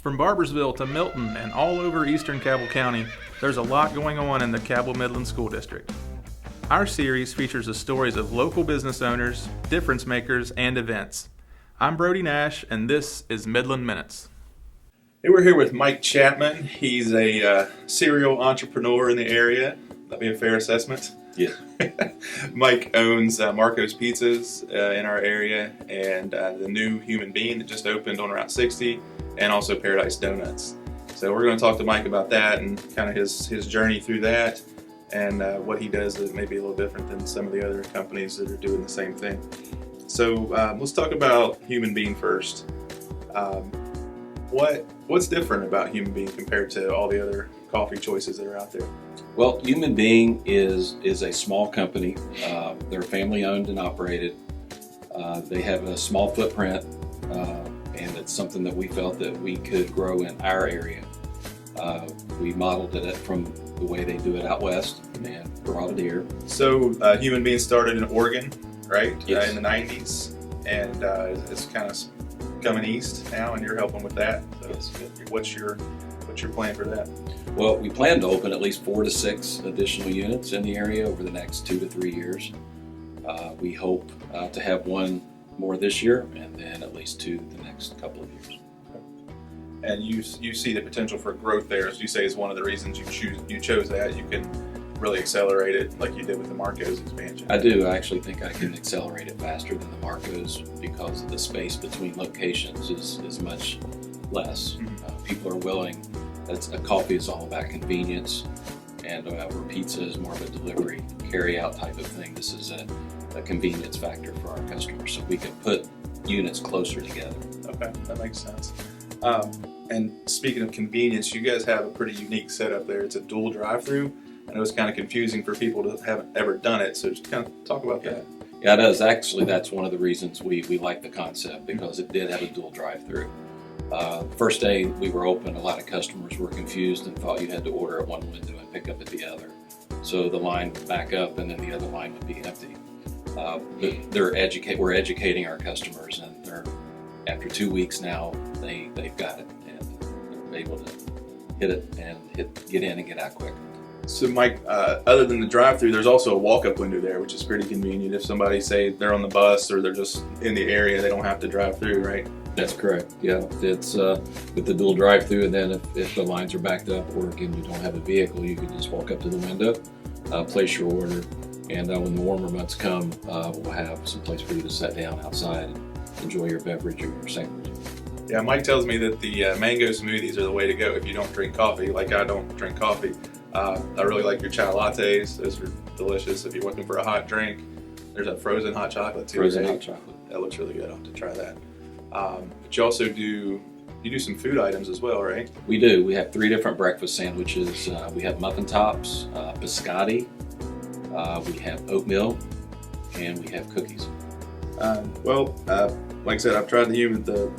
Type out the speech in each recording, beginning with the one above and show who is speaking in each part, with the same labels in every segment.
Speaker 1: From Barboursville to Milton and all over eastern Cabell County, there's a lot going on in the Cabell Midland School District. Our series features the stories of local business owners, difference makers, and events. I'm Brody Nash, and this is Midland Minutes. Hey, we're here with Mike Chapman. He's a serial entrepreneur in the area. That'd be a fair assessment.
Speaker 2: Yeah.
Speaker 1: Mike owns Marco's Pizzas in our area, and the new Human Being that just opened on Route 60, and also Paradise Donuts. So we're going to talk to Mike about that and kind of his journey through that, and what he does that may be a little different than some of the other companies that are doing the same thing. So let's talk about Human Being first. What's different about Human Being compared to all the other coffee choices that are out there?
Speaker 2: Well, Human Being is a small company. They're family owned and operated. They have a small footprint, and it's something that we felt that we could grow in our area. We modeled it from the way they do it out west and brought it here.
Speaker 1: So Human Being started in Oregon, right?
Speaker 2: Yes.
Speaker 1: In the 90s, and it's kind of coming east now, and you're helping with that. So
Speaker 2: Yes.
Speaker 1: What's your plan for that?
Speaker 2: Well, we plan to open at least 4 to 6 additional units in the area over the next 2 to 3 years. We hope to have 1 more this year, and then at least 2 the next couple of years.
Speaker 1: And you see the potential for growth there, as you say, is one of the reasons you chose that. You can really accelerate it like you did with the Marco's expansion.
Speaker 2: I do. I actually think I can accelerate it faster than the Marco's because the space between locations is much less. People are willing. Coffee is all about convenience, and where pizza is more of a delivery, carry-out type of thing. This is a convenience factor for our customers, so we can put units closer together.
Speaker 1: Okay, that makes sense. And speaking of convenience, you guys have a pretty unique setup there. It's a dual drive-through. I know it's kind of confusing for people that haven't ever done it, so just kind of talk about that.
Speaker 2: Yeah, it is. Actually, that's one of the reasons we like the concept, because it did have a dual drive-through. First day we were open, a lot of customers were confused and thought you had to order at one window and pick up at the other. So the line would back up and then the other line would be empty. But we're educating our customers, and after 2 weeks now, they've got it, and they're able to hit it and get in and get out quick.
Speaker 1: So Mike, other than the drive-through, there's also a walk-up window there, which is pretty convenient. If somebody, say, they're on the bus or they're just in the area, they don't have to drive through, right?
Speaker 2: That's correct. Yeah, it's with the dual drive-through, and then if the lines are backed up, or again you don't have a vehicle, you can just walk up to the window, place your order, and when the warmer months come, we'll have some place for you to sit down outside and enjoy your beverage or your sandwich.
Speaker 1: Yeah, Mike tells me that the mango smoothies are the way to go if you don't drink coffee. Like I don't drink coffee. I really like your chai lattes. Those are delicious. If you're looking for a hot drink, there's a frozen hot chocolate too.
Speaker 2: Frozen
Speaker 1: right?
Speaker 2: hot chocolate.
Speaker 1: That looks really good. I'll have to try that. But you also do some food items as well, right?
Speaker 2: We do. We have 3 different breakfast sandwiches. We have muffin tops, biscotti, we have oatmeal, and we have cookies.
Speaker 1: Like I said, I've tried the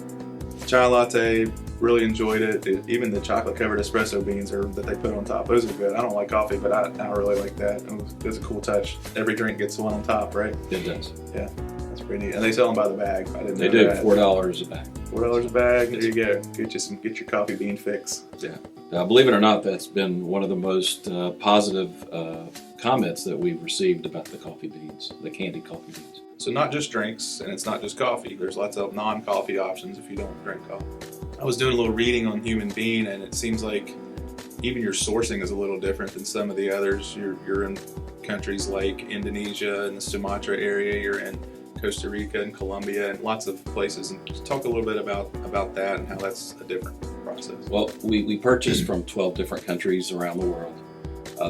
Speaker 1: chai latte. Really enjoyed it. Even the chocolate-covered espresso beans that they put on top. Those are good. I don't like coffee, but I really like that. It was a cool touch. Every drink gets one on top, right?
Speaker 2: It does.
Speaker 1: Yeah, that's pretty neat. And they sell them by the bag. I didn't know
Speaker 2: They do.
Speaker 1: that.
Speaker 2: $4 a bag.
Speaker 1: $4 a bag. There you go. Get your coffee bean fix.
Speaker 2: Yeah. Believe it or not, that's been one of the most positive comments that we've received about the coffee beans, the candied coffee beans.
Speaker 1: So not just drinks, and it's not just coffee. There's lots of non-coffee options if you don't drink coffee. I was doing a little reading on Human Being, and it seems like even your sourcing is a little different than some of the others. You're in countries like Indonesia and the Sumatra area. You're in Costa Rica and Colombia and lots of places. And just talk a little bit about that and how that's a different process.
Speaker 2: Well, we purchase from 12 different countries around the world.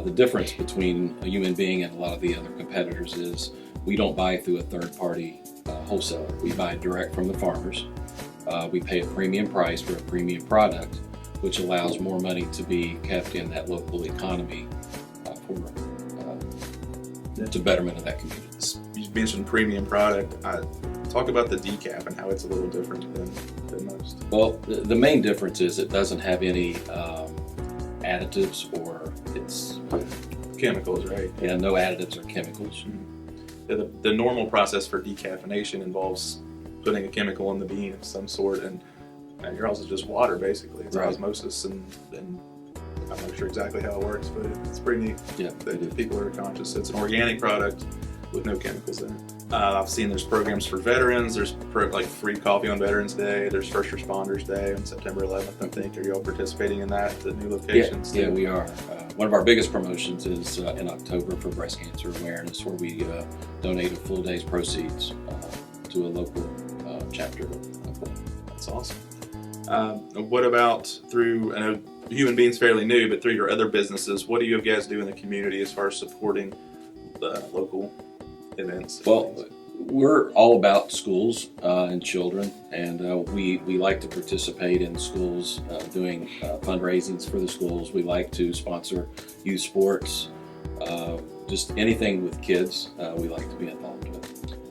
Speaker 2: The difference between a Human Being and a lot of the other competitors is we don't buy through a third-party wholesaler. We buy direct from the farmers. We pay a premium price for a premium product, which allows more money to be kept in that local economy for the betterment of that community.
Speaker 1: You mentioned premium product. Talk about the decaf and how it's a little different than most.
Speaker 2: Well, the main difference is it doesn't have any additives or it's
Speaker 1: chemicals, right?
Speaker 2: Yeah, no additives or chemicals.
Speaker 1: The normal process for decaffeination involves putting a chemical in the bean of some sort, and And yours is just water, basically. It's
Speaker 2: Right.
Speaker 1: osmosis, and I'm not sure exactly how it works, but it's pretty neat
Speaker 2: Yeah,
Speaker 1: that people are conscious. It's an organic product with no chemicals in it. I've seen there's programs for veterans. There's like free coffee on Veterans Day. There's First Responders Day on September 11th, I think. Are you all participating in that at the new locations?
Speaker 2: Yeah, we are. One of our biggest promotions is in October for breast cancer awareness, where we donate a full day's proceeds to a local chapter of that.
Speaker 1: That's awesome. What about through, I know Human Being's fairly new, but through your other businesses, what do you guys do in the community as far as supporting the local events?
Speaker 2: Well, we're all about schools and children, and we like to participate in schools doing fundraisings for the schools. We like to sponsor youth sports, just anything with kids we like to be involved with.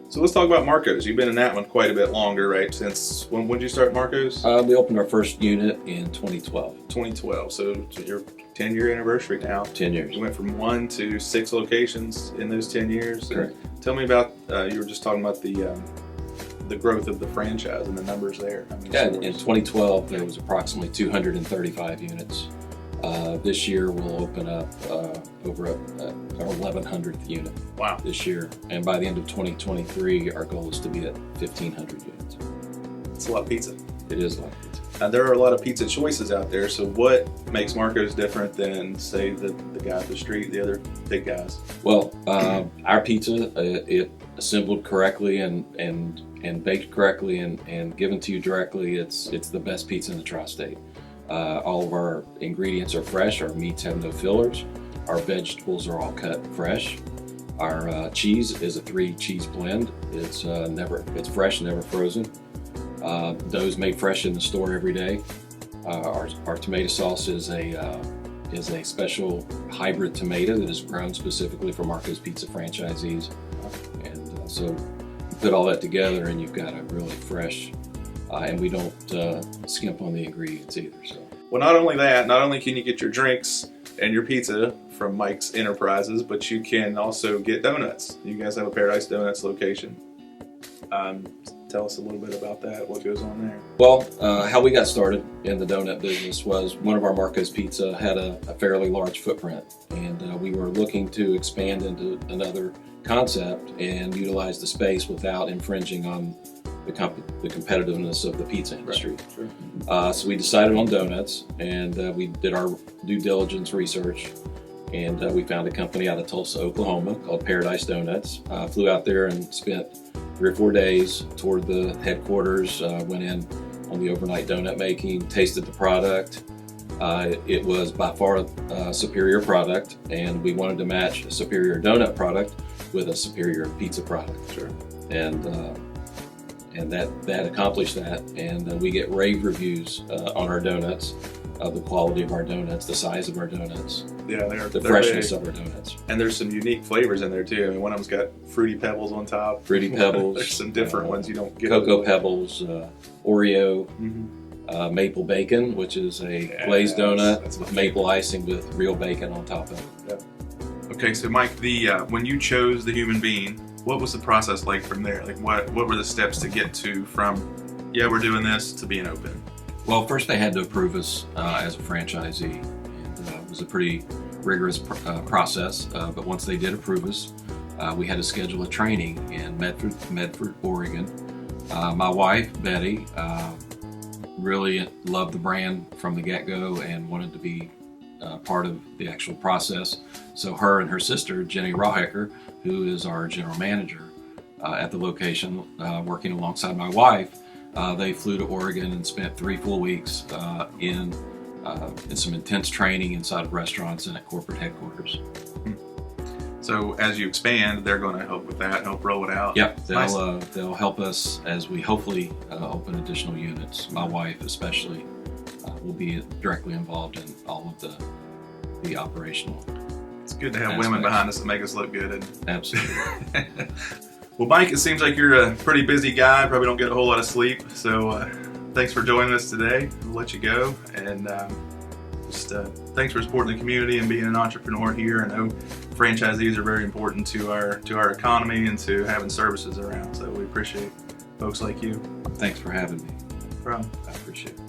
Speaker 1: So let's talk about Marco's. You've been in that one quite a bit longer, right? Since when did you start Marco's?
Speaker 2: We opened our first unit in 2012.
Speaker 1: 2012. So your 10-year anniversary now.
Speaker 2: 10 years.
Speaker 1: You went from 1 to 6 locations in those 10 years.
Speaker 2: Correct.
Speaker 1: Tell me about, you were just talking about the growth of the franchise and the numbers there.
Speaker 2: Yeah, in 2012 there was approximately 235 units. This year we'll open up over our 1100th unit.
Speaker 1: Wow.
Speaker 2: This year, and by the end of 2023 our goal is to be at 1500 units.
Speaker 1: It's a lot of pizza.
Speaker 2: It is like it.
Speaker 1: There are a lot of pizza choices out there, so what makes Marco's different than, say, the guy up the street, the other big guys?
Speaker 2: Well, our pizza, it assembled correctly and baked correctly and given to you directly, it's the best pizza in the tri-state. All of our ingredients are fresh, our meats have no fillers, our vegetables are all cut fresh. Our cheese is a 3-cheese blend. It's fresh, never frozen. Dough's made fresh in the store every day. Our tomato sauce is a special hybrid tomato that is grown specifically for Marco's Pizza franchisees. And so you put all that together and you've got a really fresh, and we don't skimp on the ingredients either. So.
Speaker 1: Well, not only can you get your drinks and your pizza from Mike's Enterprises, but you can also get donuts. You guys have a Paradise Donuts location. Tell us a little bit about that, what goes on there.
Speaker 2: Well, how we got started in the donut business was one of our Marco's Pizza had a fairly large footprint, and we were looking to expand into another concept and utilize the space without infringing on the competitiveness of the pizza industry.
Speaker 1: Right. Sure.
Speaker 2: So we decided on donuts, and we did our due diligence research, and we found a company out of Tulsa, Oklahoma called Paradise Donuts. Flew out there and spent 3 or 4 days, toured the headquarters, went in on the overnight donut making, tasted the product. It was by far a superior product, and we wanted to match a superior donut product with a superior pizza product.
Speaker 1: Sure.
Speaker 2: And that accomplished that, and we get rave reviews on our donuts, the quality of our donuts, the size of our donuts,
Speaker 1: Yeah,
Speaker 2: the
Speaker 1: they're
Speaker 2: freshness
Speaker 1: big.
Speaker 2: of our donuts.
Speaker 1: And there's some unique flavors in there too. I mean, one of them's got Fruity Pebbles on top.
Speaker 2: Fruity Pebbles.
Speaker 1: There's some different ones you don't get.
Speaker 2: Cocoa Pebbles, Oreo,
Speaker 1: Mm-hmm.
Speaker 2: maple bacon, which is a glazed donut with maple icing with real bacon on top of it.
Speaker 1: Yeah. Okay, so Mike, when you chose the Human Being, what was the process like from there? Like, what were the steps to get to from, yeah, we're doing this, to being open?
Speaker 2: Well, first they had to approve us as a franchisee, and it was a pretty rigorous process. But once they did approve us, we had to schedule a training in Medford, Oregon. My wife, Betty, really loved the brand from the get-go and wanted to be part of the actual process. So her and her sister, Jenny Rawhecker, who is our general manager at the location, working alongside my wife, they flew to Oregon and spent 3 full weeks in some intense training inside of restaurants and at corporate headquarters.
Speaker 1: So as you expand, they're going to help with that, help roll it out.
Speaker 2: Yep,
Speaker 1: Nice.
Speaker 2: they'll help us as we hopefully open additional units. My wife especially will be directly involved in all of the operational.
Speaker 1: It's good to have
Speaker 2: aspects.
Speaker 1: women behind us that make us look good.
Speaker 2: Absolutely.
Speaker 1: Well, Mike, it seems like you're a pretty busy guy. Probably don't get a whole lot of sleep. So thanks for joining us today. We'll let you go. And thanks for supporting the community and being an entrepreneur here. I know franchisees are very important to our economy and to having services around. So we appreciate folks like you.
Speaker 2: Thanks for having me.
Speaker 1: No problem.
Speaker 2: I appreciate it.